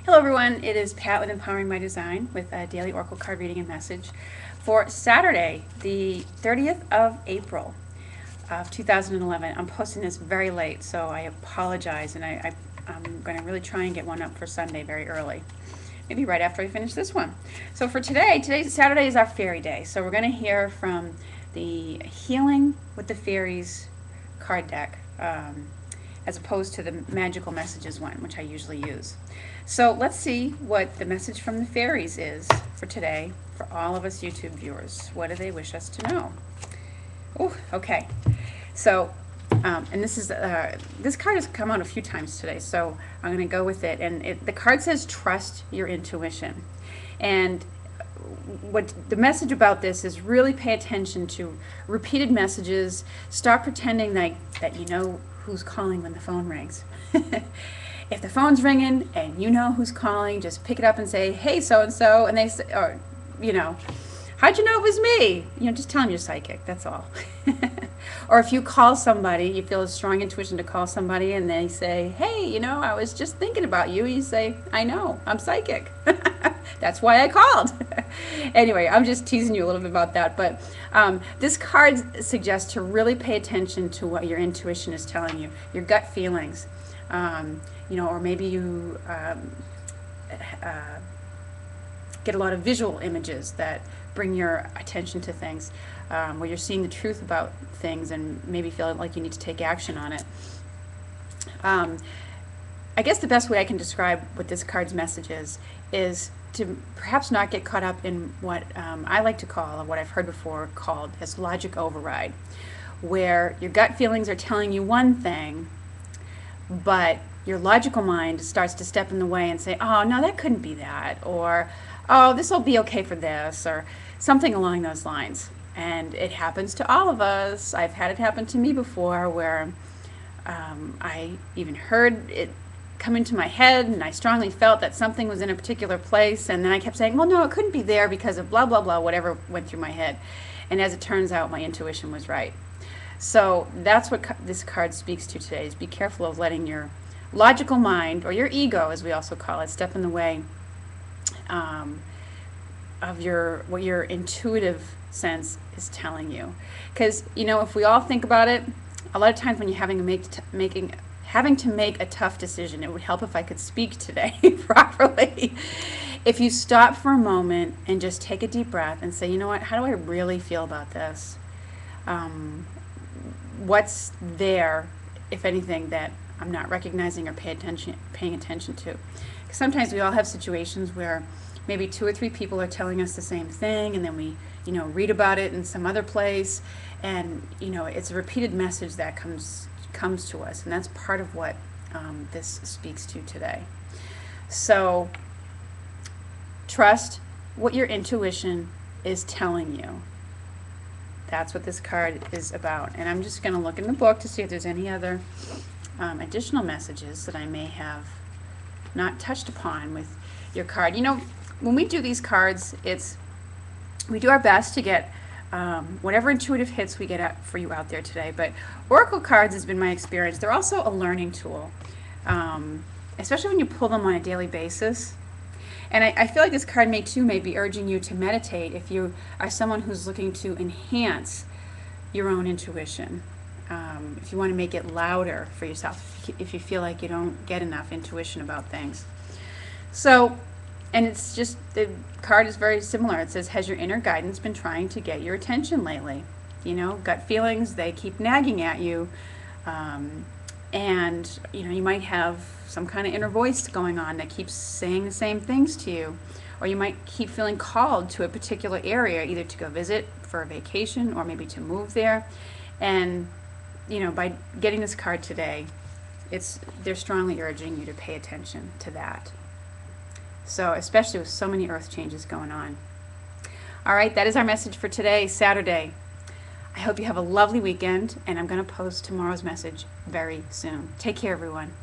Hello everyone, it is Pat with Empowering by Design with a daily Oracle card reading and message for Saturday, the 30th of April of 2011. I'm posting this very late, so I apologize, and I'm going to really try and get one up for Sunday very early. Maybe right after I finish this one. So for today's Saturday is our fairy day, so we're going to hear from the Healing with the Fairies card deck, as opposed to the Magical Messages one, which I usually use. So let's see what the message from the fairies is for today for all of us YouTube viewers. What do they wish us to know? Oh, okay. So, and this card has come out a few times today, so I'm going to go with it. And the card says, trust your intuition. And what the message about this is, really pay attention to repeated messages. Stop pretending that you know who's calling when the phone rings. If the phone's ringing and you know who's calling, just pick it up and say, hey, so-and-so, and they say, or, you know, how'd you know it was me? You know, just tell them you're psychic, that's all. Or if you call somebody, you feel a strong intuition to call somebody, and they say, hey, you know, I was just thinking about you. You say, I know, I'm psychic. That's why I called. Anyway, I'm just teasing you a little bit about that, but this card suggests to really pay attention to what your intuition is telling you, your gut feelings. You know, or maybe you get a lot of visual images that bring your attention to things, where you're seeing the truth about things and maybe feel like you need to take action on it. I guess the best way I can describe what this card's message is to perhaps not get caught up in what I like to call, or what I've heard before called as logic override, where your gut feelings are telling you one thing, but your logical mind starts to step in the way and say, oh, no, that couldn't be that, or, oh, this will be okay for this, or something along those lines. And it happens to all of us. I've had it happen to me before, where I even heard it come into my head, and I strongly felt that something was in a particular place, and then I kept saying, well, no, it couldn't be there because of blah, blah, blah, whatever went through my head. And as it turns out, my intuition was right. So that's what this card speaks to today, is be careful of letting your logical mind, or your ego as we also call it, step in the way of what your intuitive sense is telling you. Because, you know, if we all think about it, a lot of times when you're having to make a tough decision, it would help if I could speak today properly. If you stop for a moment and just take a deep breath and say, you know what, how do I really feel about this? What's there, if anything, that I'm not recognizing or paying attention to? Because sometimes we all have situations where maybe 2 or 3 people are telling us the same thing, and then we, you know, read about it in some other place, and, you know, it's a repeated message that comes to us, and that's part of what this speaks to today. So trust what your intuition is telling you. That's what this card is about. And I'm just going to look in the book to see if there's any other additional messages that I may have not touched upon with your card. You know, when we do these cards, we do our best to get whatever intuitive hits we get for you out there today. But Oracle cards has been my experience. They're also a learning tool, especially when you pull them on a daily basis. And I feel like this card may be urging you to meditate if you are someone who's looking to enhance your own intuition. If you want to make it louder for yourself, if you feel like you don't get enough intuition about things. So, and it's just, the card is very similar. It says, has your inner guidance been trying to get your attention lately? You know, gut feelings, they keep nagging at you. And, you know, you might have some kind of inner voice going on that keeps saying the same things to you. Or you might keep feeling called to a particular area, either to go visit for a vacation or maybe to move there. And, you know, by getting this card today, they're strongly urging you to pay attention to that. So, especially with so many earth changes going on. All right, that is our message for today, Saturday. I hope you have a lovely weekend, and I'm going to post tomorrow's message very soon. Take care, everyone.